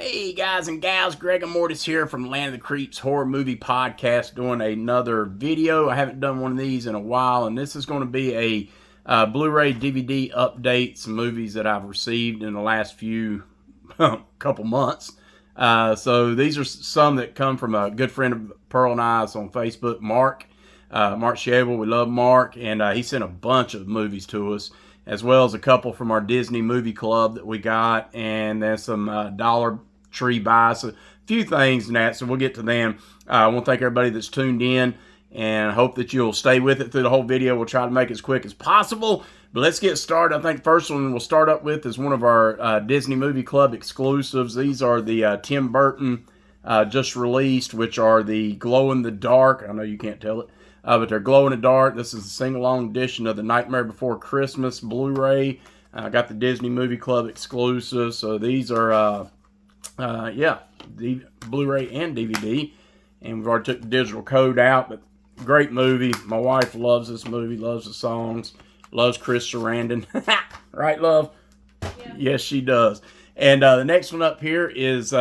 Hey guys and gals, GregaMortis here from Land of the Creeps Horror Movie Podcast, doing another video. I haven't done one of these in a while, and this is going to be a Blu-ray DVD update, some movies that I've received in the last few couple months. So these are some that come from a good friend of Pearl and I's on Facebook, Mark Schaible. We love Mark, and he sent a bunch of movies to us, as well as a couple from our Disney movie club that we got, and then some Dollar Tree buys, a few things and that, so we'll get to them. I want to thank everybody that's tuned in, and I hope that you'll stay with it through the whole video. We'll try to make it as quick as possible, but let's get started. I think the first one we'll start up with is one of our Disney Movie Club exclusives. These are the Tim Burton just released, which are the glow-in-the-dark. I know you can't tell it, but they're glow-in-the-dark. This is a sing-along edition of the Nightmare Before Christmas Blu-ray. I got the Disney Movie Club exclusive, so these are the Blu-ray and DVD, and we've already took the digital code out, but great movie. My wife loves this movie, loves the songs, loves Chris Sarandon. Right, love? Yeah. Yes, she does. And the next one up here is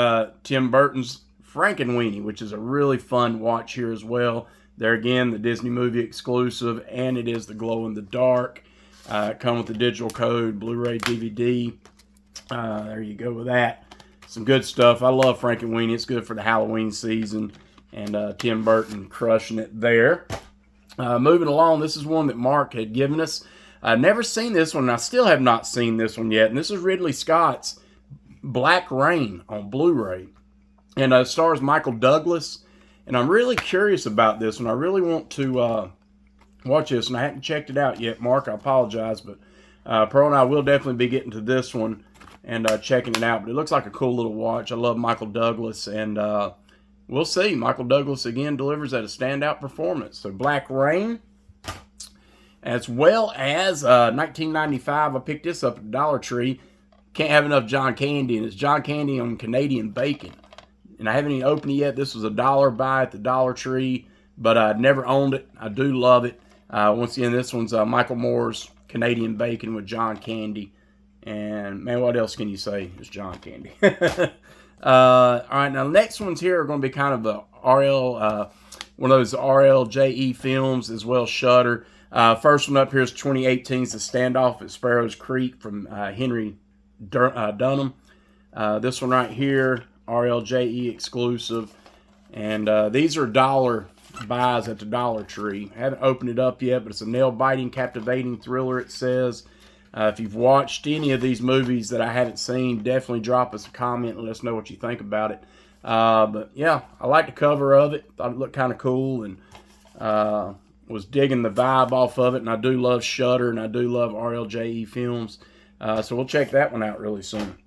Tim Burton's Frankenweenie, which is a really fun watch here as well. There again, the Disney movie exclusive, and it is the glow-in-the-dark. Come with the digital code, Blu-ray, DVD. There you go with that. Some good stuff. I love Frankenweenie. It's good for the Halloween season, and Tim Burton crushing it there. Moving along, this is one that Mark had given us. I've never seen this one, and I still have not seen this one yet. And this is Ridley Scott's Black Rain on Blu-ray. And it stars Michael Douglas. And I'm really curious about this one. I really want to watch this, and I haven't checked it out yet. Mark, I apologize, but Pearl and I will definitely be getting to this one and checking it out. But it looks like a cool little watch. I love Michael Douglas, and we'll see. Michael Douglas, again, delivers at a standout performance. So Black Rain, as well as 1995. I picked this up at Dollar Tree. Can't have enough John Candy, and it's John Candy on Canadian bacon. And I haven't even opened it yet. This was a $1 buy at the Dollar Tree, but I'd never owned it. I do love it. Once again, this one's Michael Moore's Canadian bacon with John Candy. And, man, what else can you say? It's John Candy. All right, now the next ones here are going to be kind of a one of those RLJE films, as well as Shudder. First one up here is 2018's The Standoff at Sparrows Creek from Henry Dunham. This one right here, RLJE exclusive. And these are dollar buys at the Dollar Tree. I haven't opened it up yet, but it's a nail-biting, captivating thriller, it says. If you've watched any of these movies that I haven't seen, definitely drop us a comment and let us know what you think about it. But yeah, I like the cover of it. Thought it looked kind of cool, and was digging the vibe off of it. And I do love Shudder, and I do love RLJE films. So we'll check that one out really soon.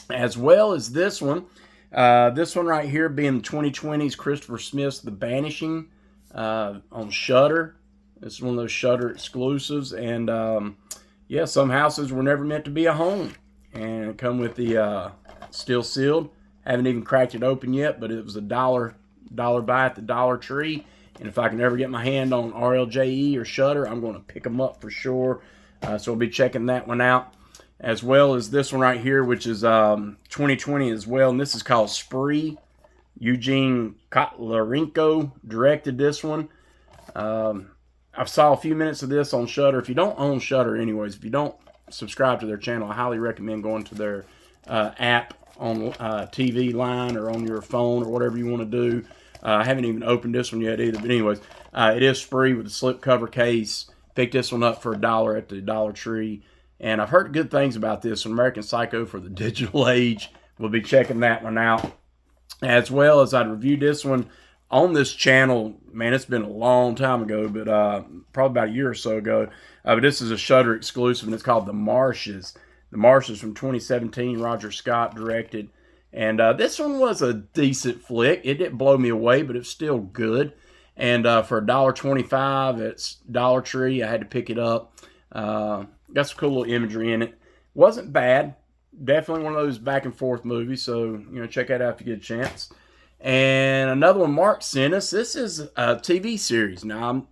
As well as this one. This one right here being the 2020's Christopher Smith's The Banishing on Shudder. This is one of those Shudder exclusives, and yeah, some houses were never meant to be a home, and come with the still sealed. Haven't even cracked it open yet, but it was a dollar buy at the Dollar Tree. And if I can ever get my hand on RLJE or Shudder, I'm going to pick them up for sure. So we'll be checking that one out, as well as this one right here, which is 2020 as well, and this is called Spree. Eugene Kotlarenko directed this one. I saw a few minutes of this on Shudder. If you don't own Shudder anyways, if you don't subscribe to their channel, I highly recommend going to their app on TV line or on your phone or whatever you want to do. I haven't even opened this one yet either, but anyways, it is Spree with a slipcover case. Picked this one up for $1 at the Dollar Tree. And I've heard good things about this one, American Psycho for the digital age. We'll be checking that one out. As well as I reviewed this one on this channel. Man, it's been a long time ago, but probably about a year or so ago. But this is a Shudder exclusive, and it's called The Marshes. The Marshes from 2017, Roger Scott directed. And this one was a decent flick. It didn't blow me away, but it's still good. And for $1.25 at Dollar Tree, I had to pick it up. Got some cool little imagery in it. Wasn't bad. Definitely one of those back and forth movies. So, check that out if you get a chance. And another one Mark sent us. This is a TV series. Now,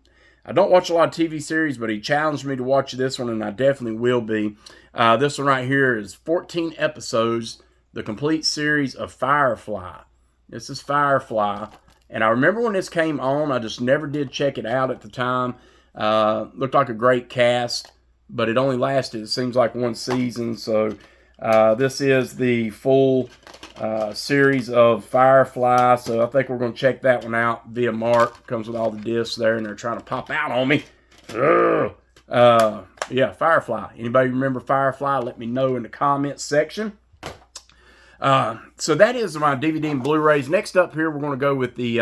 I don't watch a lot of TV series, but he challenged me to watch this one, and I definitely will be. This one right here is 14 episodes. the complete series of Firefly. This is Firefly. And I remember when this came on, I just never did check it out at the time. Looked like a great cast, but it only lasted, it seems like, one season. So this is the full series of Firefly. So I think we're going to check that one out via Mark. Comes with all the discs there, and they're trying to pop out on me. Yeah, Firefly. Anybody remember Firefly? Let me know in the comments section. So that is my DVD and Blu-rays. Next up here, we're going to go with the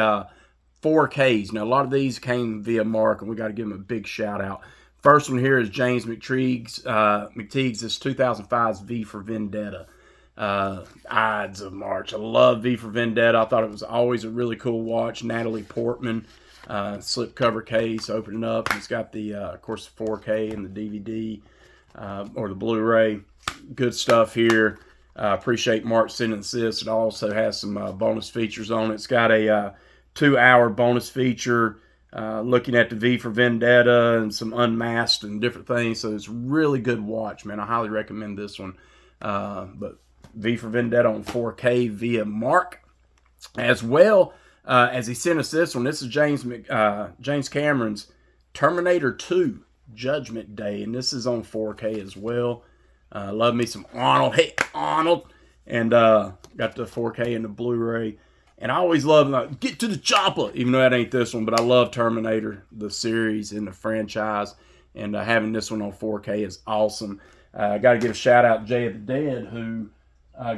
4Ks. Now, a lot of these came via Mark, and we got to give him a big shout out. First one here is James McTeague's. This 2005's V for Vendetta. Ides of March. I love V for Vendetta. I thought it was always a really cool watch. Natalie Portman, slipcover case, opening up. It's got the, of course, the 4K and the DVD or the Blu-ray. Good stuff here. Appreciate Mark sending this. It also has some bonus features on it. It's got a 2-hour bonus feature looking at the V for Vendetta and some Unmasked and different things. So it's a really good watch, man. I highly recommend this one. But V for Vendetta on 4K via Mark. As well as he sent us this one. This is James Cameron's Terminator 2 Judgment Day. And this is on 4K as well. Love me some Arnold. Hey, Arnold. And got the 4K and the Blu-ray. And I always love, get to the chopper, even though that ain't this one. But I love Terminator, the series and the franchise. And having this one on 4K is awesome. I got to give a shout out to Jay of the Dead, who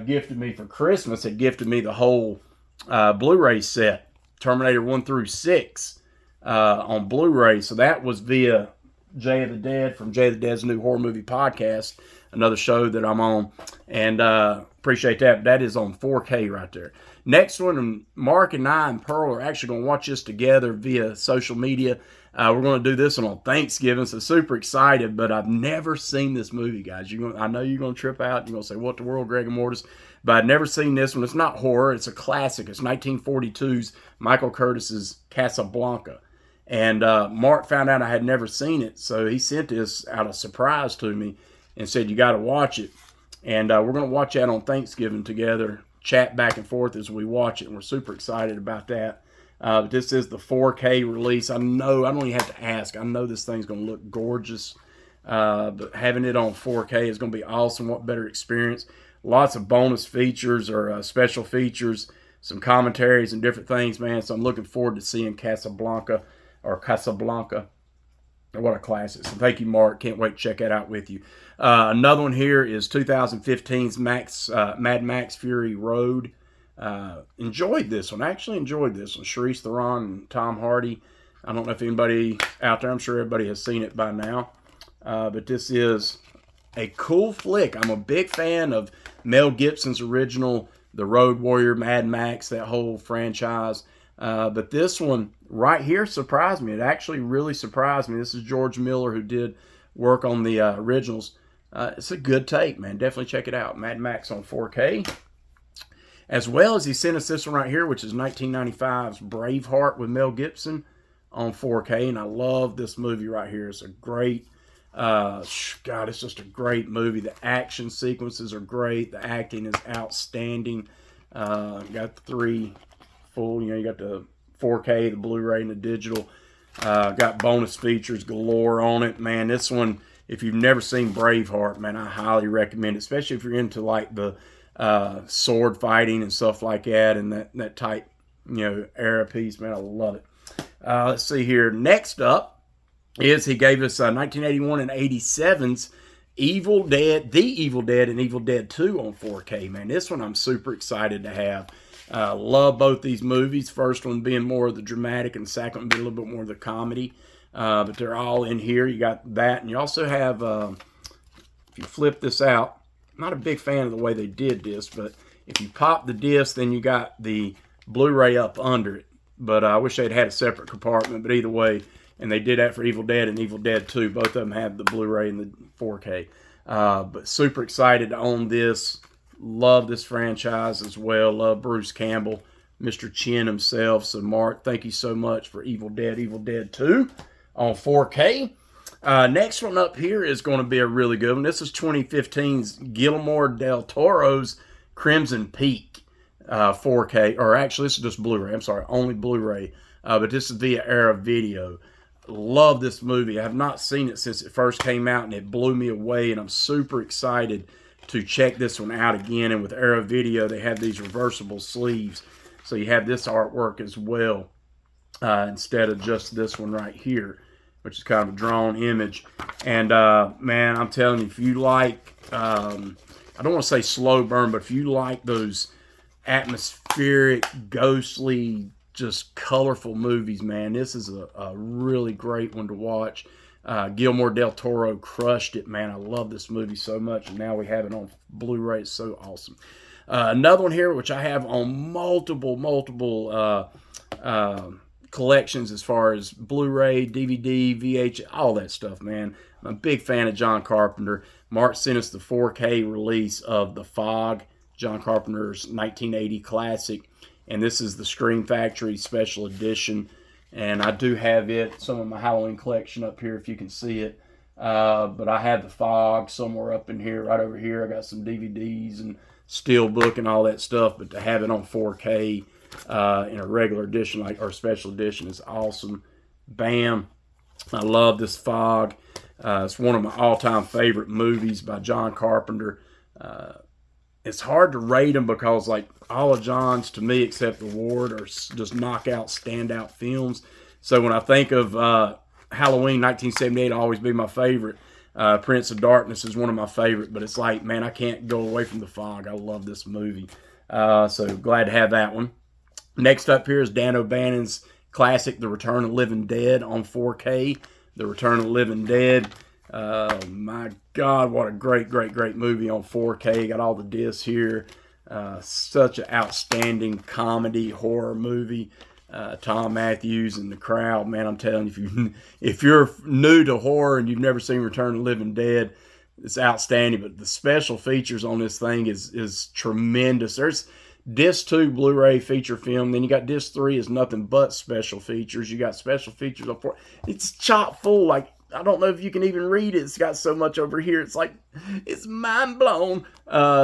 gifted me for Christmas. Had gifted me the whole Blu-ray set, Terminator 1 through 6 on Blu-ray. So that was via Jay of the Dead from Jay of the Dead's New Horror Movie Podcast, another show that I'm on, and appreciate that. That is on 4K right there. Next one, and Mark and I and Pearl are actually going to watch this together via social media. We're going to do this one on Thanksgiving, so super excited, but I've never seen this movie, guys. I know you're going to trip out. You're going to say, what the world, GregaMortis? But I've never seen this one. It's not horror. It's a classic. It's 1942's Michael Curtis's Casablanca. And Mark found out I had never seen it, so he sent this out of surprise to me and said, you got to watch it. And we're going to watch that on Thanksgiving together, chat back and forth as we watch it, and we're super excited about that. But this is the 4K release. I know, I don't even have to ask. I know this thing's going to look gorgeous, but having it on 4K is going to be awesome. What better experience? Lots of bonus features or special features, some commentaries and different things, man. So I'm looking forward to seeing Casablanca. What a classic. So thank you, Mark. Can't wait to check that out with you. Another one here is 2015's Mad Max Fury Road. Enjoyed this one. I actually enjoyed this one. Charlize Theron and Tom Hardy. I don't know if anybody out there, I'm sure everybody has seen it by now. But this is a cool flick. I'm a big fan of Mel Gibson's original The Road Warrior, Mad Max, that whole franchise. But this one right here surprised me. It actually really surprised me. This is George Miller, who did work on the originals. It's a good take, man. Definitely check it out. Mad Max on 4K. As well as he sent us this one right here, which is 1995's Braveheart with Mel Gibson on 4K. And I love this movie right here. It's a great, God, it's just a great movie. The action sequences are great. The acting is outstanding. Got the three full, you got the 4K, the Blu-ray, and the digital. Got bonus features galore on it. Man, this one, if you've never seen Braveheart, man, I highly recommend it, especially if you're into like the sword fighting and stuff like that, and that type, era piece, man, I love it. Let's see here. Next up is he gave us 1981 and 87's Evil Dead, The Evil Dead, and Evil Dead 2 on 4K, man. This one I'm super excited to have. Love both these movies. First one being more of the dramatic, and the second one being a little bit more of the comedy. But they're all in here. You got that, and you also have, if you flip this out, not a big fan of the way they did this, but if you pop the disc, then you got the Blu-ray up under it. But I wish they'd had a separate compartment, but either way, and they did that for Evil Dead and Evil Dead 2. Both of them have the Blu-ray and the 4K. But super excited to own this. Love this franchise as well. Love Bruce Campbell, Mr. Chin himself. So, Mark, thank you so much for Evil Dead 2 on 4K. Next one up here is going to be a really good one. This is 2015's Guillermo del Toro's Crimson Peak 4K, or actually this is just Blu-ray. I'm sorry, only Blu-ray, but this is via Era Video. Love this movie. I have not seen it since it first came out, and it blew me away, and I'm super excited to check this one out again. And with Era Video, they have these reversible sleeves, so you have this artwork as well, instead of just this one right here, which is kind of a drawn image. And man, I'm telling you, if you like, I don't want to say slow burn, but if you like those atmospheric, ghostly, just colorful movies, man, this is a really great one to watch. Guillermo del Toro crushed it, man. I love this movie so much, and now we have it on Blu-ray. It's so awesome. Another one here, which I have on multiple collections as far as Blu-ray, DVD, VHS, all that stuff, man. I'm a big fan of John Carpenter. Mark sent us the 4K release of The Fog, John Carpenter's 1980 classic, and this is the Scream Factory Special Edition. And I do have it, some of my Halloween collection up here, if you can see it. But I have The Fog somewhere up in here, right over here. I got some DVDs and Steelbook and all that stuff. But to have it on 4K in a regular edition, like or special edition, is awesome. Bam! I love this Fog. It's one of my all-time favorite movies by John Carpenter. It's hard to rate them because, like, all of John's, to me, except The Ward, are just knockout, standout films. So when I think of Halloween 1978, it'll always be my favorite. Prince of Darkness is one of my favorite, but it's like, man, I can't go away from The Fog. I love this movie. So glad to have that one. Next up here is Dan O'Bannon's classic, The Return of the Living Dead on 4K. The Return of the Living Dead. My God, what a great movie on 4K. Got all the discs here. Such an outstanding comedy horror movie. Tom Matthews and the crowd, man, I'm telling you, if you're new to horror and you've never seen Return of the Living Dead, it's outstanding. But the special features on this thing is tremendous. There's disc 2 Blu-ray feature film, then you got disc 3 is nothing but special features. You got special features on 4. It's chock full. Like, I don't know if you can even read it. It's got so much over here. It's like, it's mind blown.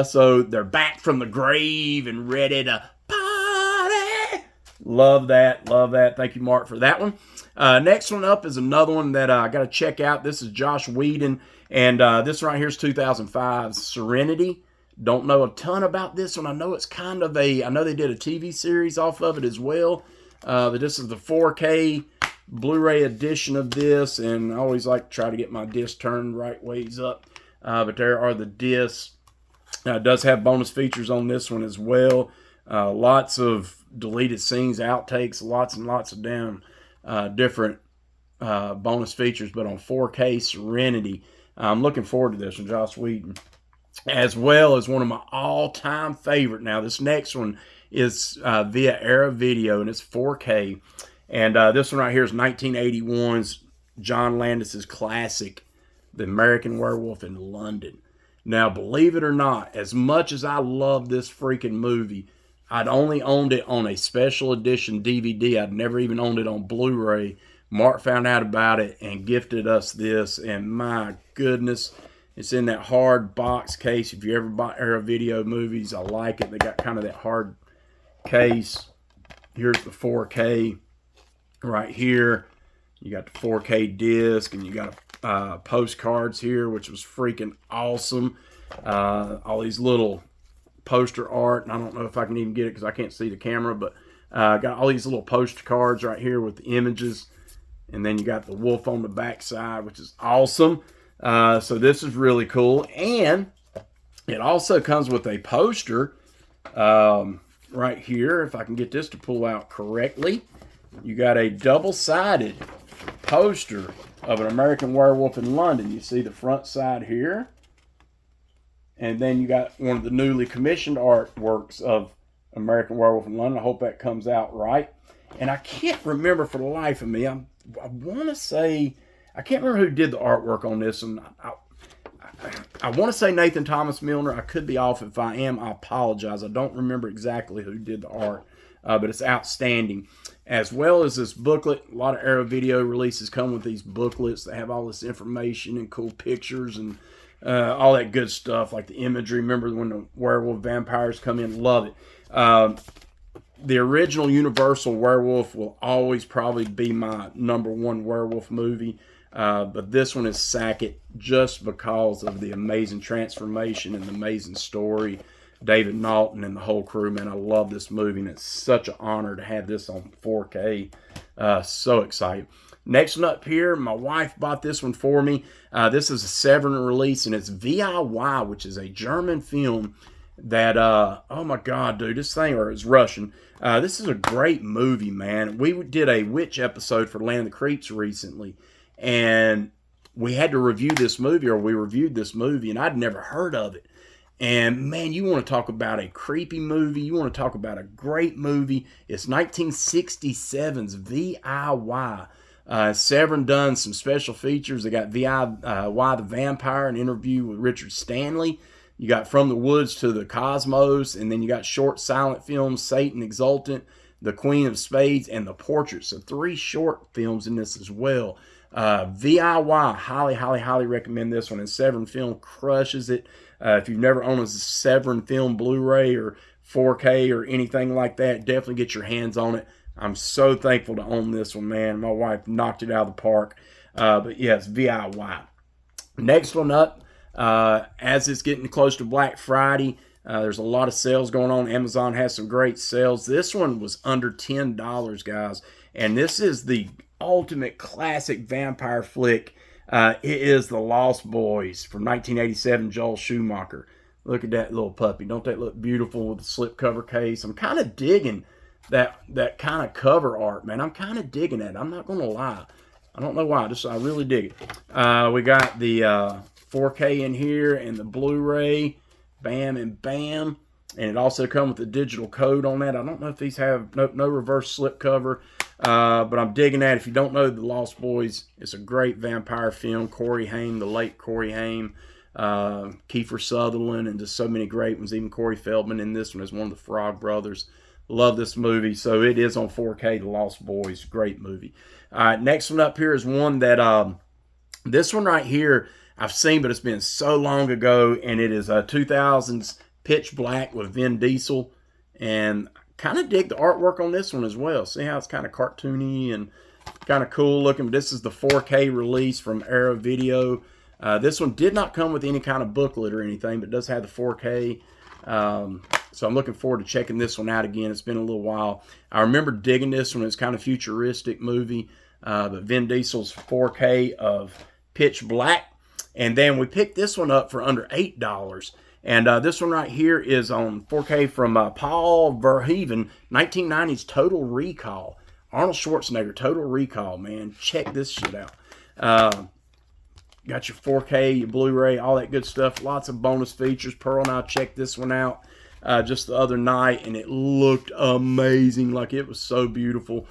So they're back from the grave and ready to party. Love that. Love that. Thank you, Mark, for that one. Next one up is another one that I got to check out. This is Josh Whedon. And this one right here is 2005's Serenity. Don't know a ton about this one. I know it's kind of I know they did a TV series off of it as well. But this is the 4K Blu-ray edition of this, and I always like to try to get my disc turned right ways up. But there are the discs. It does have bonus features on this one as well. Lots of deleted scenes, outtakes, lots and lots of different bonus features. But on 4K Serenity, I'm looking forward to this one, Josh Whedon, as well as one of my all-time favorite. Now, this next one is via Era Video, and it's 4K. And this one right here is 1981's John Landis's classic, The American Werewolf in London. Now, believe it or not, as much as I love this freaking movie, I'd only owned it on a special edition DVD. I'd never even owned it on Blu-ray. Mark found out about it and gifted us this, and my goodness, it's in that hard box case. If you ever bought Era Video movies, I like it. They got kind of that hard case. Here's the 4K right here. You got the 4K disc, and you got postcards here, which was freaking awesome. All these little poster art, and I don't know if I can even get it because I can't see the camera, but got all these little postcards right here with the images, and then you got the wolf on the back side, which is awesome. So this is really cool, and it also comes with a poster right here. If I can get this to pull out correctly, you got a double-sided poster of An American Werewolf in London. You see the front side here, and then you got one of the newly commissioned artworks of American Werewolf in London. I hope that comes out right. And I can't remember for the life of me. I want to say, I can't remember who did the artwork on this, and I want to say Nathan Thomas Milner. I could be off. If I am, I apologize. I don't remember exactly who did the art, but it's outstanding. As well as this booklet. A lot of Era Video releases come with these booklets that have all this information and cool pictures and all that good stuff, like the imagery. Remember when the werewolf vampires come in? Love it. The original Universal Werewolf will always probably be my #1 werewolf movie. But this one is Sackett just because of the amazing transformation and the amazing story. David Naughton and the whole crew, man, I love this movie, and it's such an honor to have this on 4K. So excited. Next one up here, my wife bought this one for me. This is a Severin release, and it's VIY, which is a German film that, oh my God, dude, this thing, or it's Russian. This is a great movie, man. We did a witch episode for Land of the Creeps recently, and we had to review this movie, or we reviewed this movie, and I'd never heard of it. And man, you want to talk about a creepy movie. You want to talk about a great movie. It's 1967's VIY. Severin done some special features. They got VIY the Vampire, an interview with Richard Stanley. You got From the Woods to the Cosmos. And then you got short silent films, Satan Exultant, The Queen of Spades, and The Portrait. So 3 short films in this as well. VIY, highly recommend this one. And Severin Film crushes it. If you've never owned a Severin Film Blu-ray or 4K or anything like that, definitely get your hands on it. I'm so thankful to own this one, man. My wife knocked it out of the park. But yes, VIY. Next one up, as it's getting close to Black Friday, there's a lot of sales going on. Amazon has some great sales. This one was under $10, guys. And this is the ultimate classic vampire flick. It is The Lost Boys from 1987, Joel Schumacher. Look at that little puppy. Don't that look beautiful with the slipcover case? I'm kind of digging that kind of cover art, man. I'm kind of digging it. I'm not going to lie. I don't know why. I really dig it. We got the 4K in here and the Blu-ray. Bam and bam. And it also comes with the digital code on that. I don't know if these have no reverse slipcover. But I'm digging that. If you don't know The Lost Boys, it's a great vampire film. Corey Haim, the late Corey Haim, Kiefer Sutherland, and just so many great ones. Even Corey Feldman in this one is one of the Frog Brothers. Love this movie. So it is on 4K, The Lost Boys. Great movie. All right, next one up here is one that, this one right here I've seen, but it's been so long ago, and it is 2000's Pitch Black with Vin Diesel. And kind of dig the artwork on this one as well. See how it's kind of cartoony and kind of cool looking. But this is the 4K release from Arrow Video. This one did not come with any kind of booklet or anything, but it does have the 4K. So I'm looking forward to checking this one out again. It's been a little while. I remember digging this one. It's kind of futuristic movie. But Vin Diesel's 4K of Pitch Black. And then we picked this one up for under $8. And this one right here is on 4K from Paul Verhoeven, 1990's Total Recall. Arnold Schwarzenegger, Total Recall, man. Check this shit out. Got your 4K, your Blu-ray, all that good stuff. Lots of bonus features. Pearl and I checked this one out just the other night, and it looked amazing. Like, it was so beautiful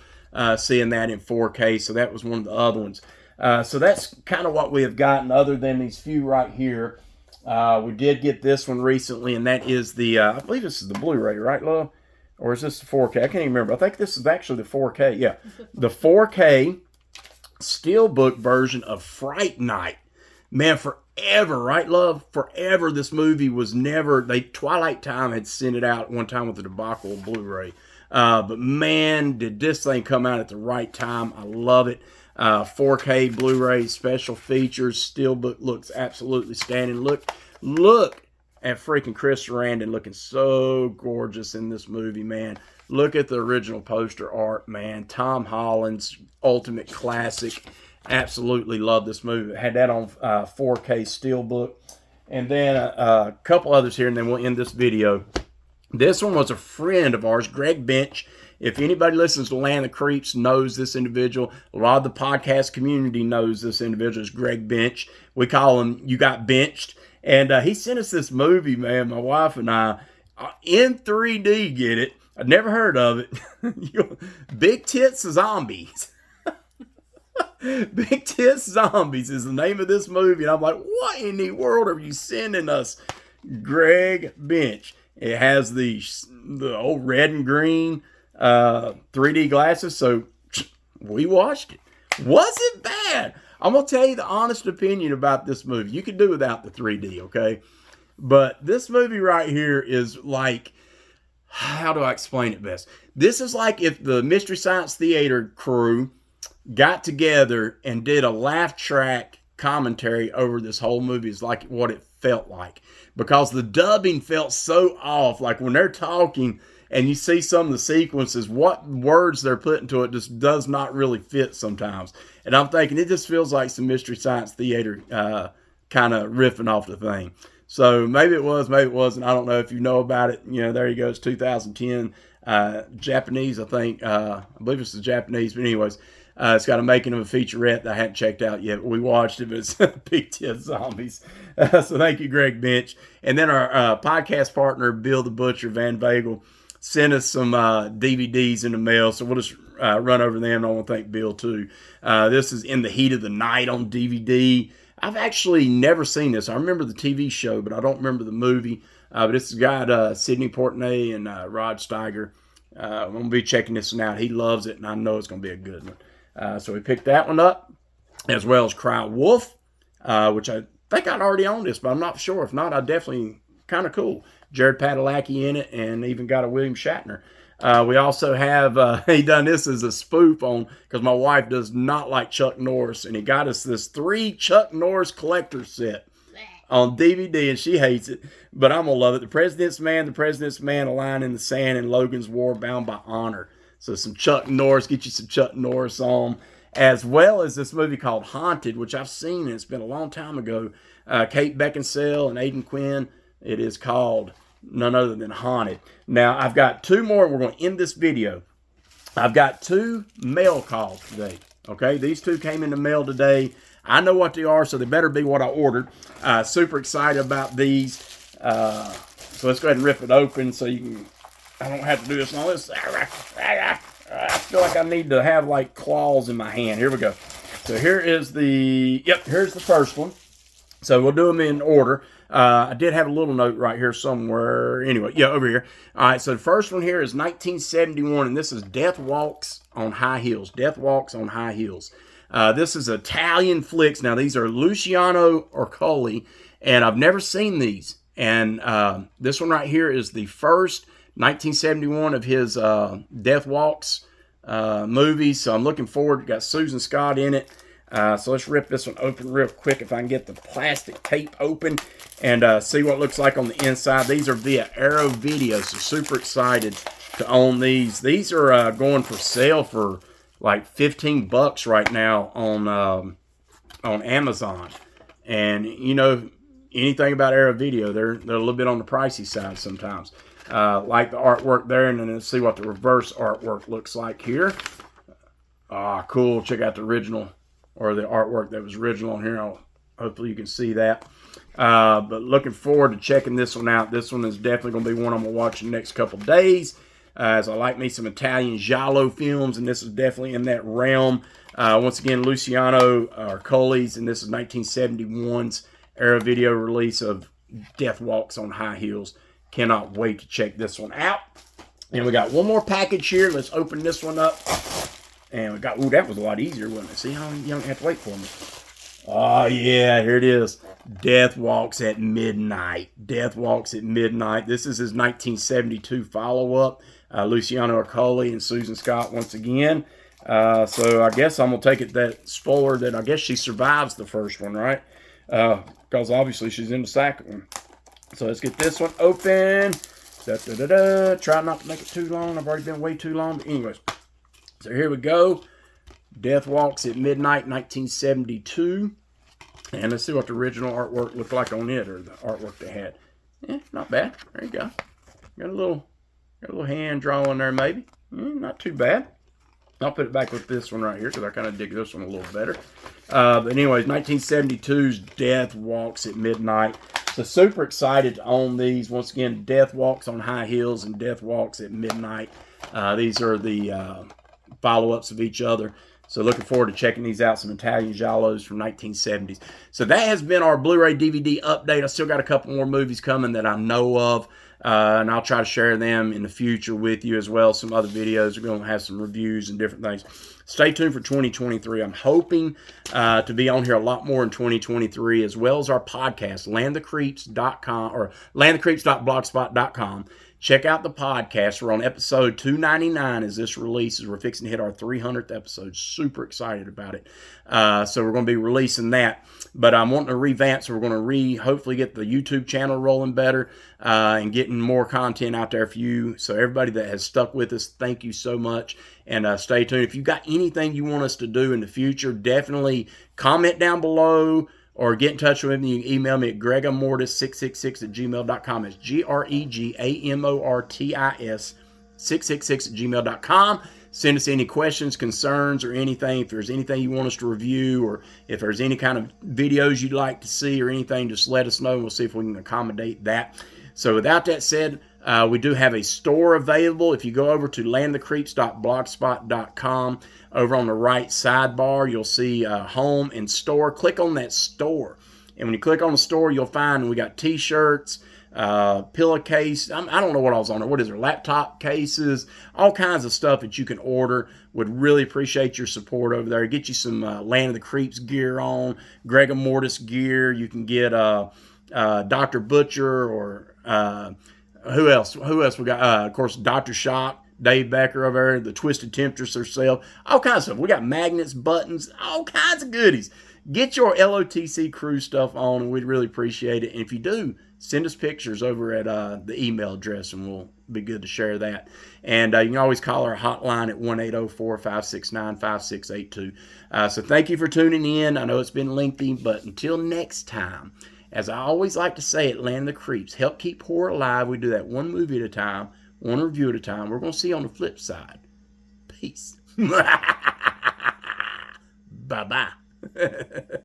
seeing that in 4K. So that was one of the other ones. So that's kind of what we have gotten other than these few right here. We did get this one recently, and that is the, I believe this is the Blu-ray, right, love? Or is this the 4K? I can't even remember. I think this is actually the 4K. Yeah, the 4K Steelbook version of Fright Night. Man, forever, right, love? Forever, this movie was never, Twilight Time had sent it out one time with the debacle of Blu-ray. But man, did this thing come out at the right time. I love it. 4K Blu-ray special features. Steelbook looks absolutely standing. Look at freaking Chris Sarandon looking so gorgeous in this movie, man. Look at the original poster art, man. Tom Holland's ultimate classic. Absolutely love this movie. Had that on 4K Steelbook. And then a couple others here, and then we'll end this video. This one was a friend of ours, Greg Bench. If anybody listens to Land of the Creeps knows this individual. A lot of the podcast community knows this individual is Greg Bench. We call him You Got Benched. And he sent us this movie, man, my wife and I, in 3D, get it. I'd never heard of it. Big Tits Zombies. Big Tits Zombies is the name of this movie. And I'm like, what in the world are you sending us, Greg Bench? It has the old red and green 3D glasses, so we watched it. Was it bad? I'm going to tell you the honest opinion about this movie. You can do without the 3D, okay? But this movie right here is like, how do I explain it best? This is like if the Mystery Science Theater crew got together and did a laugh track commentary over this whole movie. Is like what it felt like, because the dubbing felt so off. Like when they're talking and you see some of the sequences, what words they're putting to it just does not really fit sometimes. And I'm thinking it just feels like some Mystery Science Theater kind of riffing off the thing. So maybe it was, maybe it wasn't. I don't know. If you know about it, you know, there you go. It's 2010. Japanese, I think. I believe it's the Japanese. But anyways, it's got a making of a featurette that I hadn't checked out yet. We watched it, but it's Big Ted Zombies. So thank you, Greg Bench. And then our podcast partner, Bill the Butcher Van Vagel, sent us some DVDs in the mail. So we'll just run over them. I want to thank Bill, too. This is In the Heat of the Night on DVD. I've actually never seen this. I remember the TV show, but I don't remember the movie. But this has got Sidney Portnoy and Rod Steiger. I'm going to be checking this one out. He loves it, and I know it's going to be a good one. So we picked that one up, as well as Cry Wolf, which I think I'd already owned this, but I'm not sure. If not, I definitely, kind of cool. Jared Padalecki in it, and even got a William Shatner. We also have, he done this as a spoof on, because my wife does not like Chuck Norris, and he got us this 3 Chuck Norris collector set on DVD, and she hates it, but I'm going to love it. The President's Man, A Line in the Sand, and Logan's War, Bound by Honor. So some Chuck Norris, get you some Chuck Norris on, as well as this movie called Haunted, which I've seen, and it's been a long time ago. Kate Beckinsale and Aidan Quinn. It is called none other than Haunted. Now, I've got 2 more. We're going to end this video. I've got 2 mail calls today. Okay, these 2 came in the mail today. I know what they are, so they better be what I ordered. Super excited about these. So let's go ahead and rip it open so you can, I don't have to do this and all this. I feel like I need to have like claws in my hand. Here we go. So here is the, here's the first one. So we'll do them in order. I did have a little note right here somewhere. Anyway, over here. All right, so the first one here is 1971, and this is Death Walks on High Heels. Death Walks on High Heels. This is Italian flicks. Now, these are Luciano Ercoli, and I've never seen these. And this one right here is the first 1971 of his Death Walks movies. So I'm looking forward. Got Susan Scott in it. So let's rip this one open real quick if I can get the plastic tape open and see what it looks like on the inside. These are via Arrow Video, so super excited to own these. These are going for sale for like $15 right now on Amazon. And you know, anything about Arrow Video, they're a little bit on the pricey side sometimes. Like the artwork there, and then let's see what the reverse artwork looks like here. Cool. Check out the original, or the artwork that was original on here. Hopefully you can see that. But looking forward to checking this one out. This one is definitely going to be one I'm going to watch in the next couple days, as I like me some Italian giallo films, and this is definitely in that realm. Once again, Luciano Ercoli's, and this is 1971's Arrow Video release of Death Walks on High Heels. Cannot wait to check this one out. And we got one more package here. Let's open this one up. And we got, ooh, that was a lot easier, wasn't it? See how you don't have to wait for me. Oh, yeah, here it is. Death Walks at Midnight. Death Walks at Midnight. This is his 1972 follow-up. Luciano Ercoli and Susan Scott once again. So I guess I'm going to take it that spoiler that I guess she survives the first one, right? Because obviously she's in the second one. So let's get this one open. Try not to make it too long. I've already been way too long. But anyways, so here we go. Death Walks at Midnight, 1972. And let's see what the original artwork looked like on it, or the artwork they had. Not bad. There you go. Got a little hand drawing there, maybe. Not too bad. I'll put it back with this one right here because I kind of dig this one a little better. But anyways, 1972's Death Walks at Midnight. So super excited to own these. Once again, Death Walks on High Heels and Death Walks at Midnight. These are the follow-ups of each other. So looking forward to checking these out, some Italian giallos from 1970s. So that has been our Blu-ray DVD update. I still got a couple more movies coming that I know of. and I'll try to share them in the future with you as well. Some other videos are going to have some reviews and different things. Stay tuned for 2023. I'm hoping to be on here a lot more in 2023, as well as our podcast, landthecreeps.com or landthecreeps.blogspot.com. Check out the podcast. We're on episode 299 as this releases. We're fixing to hit our 300th episode. Super excited about it. So we're going to be releasing that. But I'm wanting to revamp, so we're going to hopefully get the YouTube channel rolling better and getting more content out there for you. So everybody that has stuck with us, thank you so much. And stay tuned. If you've got anything you want us to do in the future, definitely comment down below. Or get in touch with me. You can email me at GregaMortis666@gmail.com. It's GregaMortis 666@gmail.com. Send us any questions, concerns, or anything. If there's anything you want us to review, or if there's any kind of videos you'd like to see or anything, just let us know and we'll see if we can accommodate that. So without that said, we do have a store available. If you go over to landthecreeps.blogspot.com, over on the right sidebar, you'll see home and store. Click on that store. And when you click on the store, you'll find we got t-shirts, pillowcase. I don't know what I was on there. What is there? Laptop cases, all kinds of stuff that you can order. Would really appreciate your support over there. Get you some Land of the Creeps gear on, GregaMortis gear. You can get Dr. Butcher or who else? Who else we got? Of course, Dr. Shock, Dave Becker over there, the Twisted Temptress herself, all kinds of stuff. We got magnets, buttons, all kinds of goodies. Get your LOTC crew stuff on, and we'd really appreciate it. And if you do, send us pictures over at the email address, and we'll be good to share that. And you can always call our hotline at 1-804-569-5682. So thank you for tuning in. I know it's been lengthy, but until next time, as I always like to say at Land of the Creeps, help keep horror alive. We do that one movie at a time, one review at a time. We're going to see you on the flip side. Peace. Bye-bye.